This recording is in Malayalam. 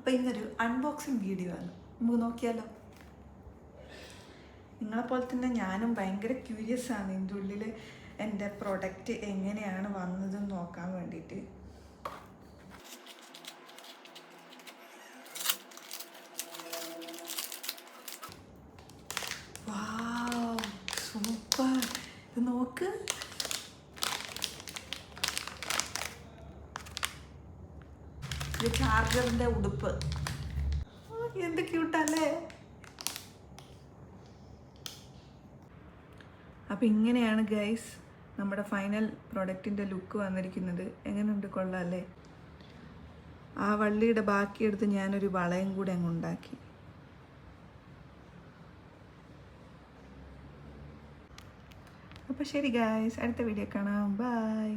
അപ്പോൾ ഇന്നൊരു അൺബോക്സിങ് വീഡിയോ ആണ്, നമുക്ക് നോക്കിയാലോ. നിങ്ങളെപ്പോലെ തന്നെ ഞാനും ഭയങ്കര ക്യൂരിയസ് ആണ് ഇതിൻ്റെ ഉള്ളിൽ എൻ്റെ പ്രൊഡക്റ്റ് എങ്ങനെയാണ് വന്നതെന്ന് നോക്കാൻ വേണ്ടിയിട്ട്. വാവ്, സൂപ്പർ. ഇത് നോക്ക്, ഇത് ചാർജറിൻ്റെ ഉടുപ്പ്. എന്ത് ക്യൂട്ടല്ലേ. അപ്പോൾ ഇങ്ങനെയാണ് ഗൈസ് നമ്മുടെ ഫൈനൽ പ്രൊഡക്റ്റിൻ്റെ ലുക്ക് വന്നിരിക്കുന്നത്. എങ്ങനെയുണ്ട്, കൊള്ളാം അല്ലേ? ആ വള്ളിയുടെ ബാക്കിയെടുത്ത് ഞാനൊരു വളയും കൂടെ അങ്ങ് ഉണ്ടാക്കി. അപ്പോൾ ശരി ഗൈസ്, അടുത്ത വീഡിയോ കാണാം. ബൈ.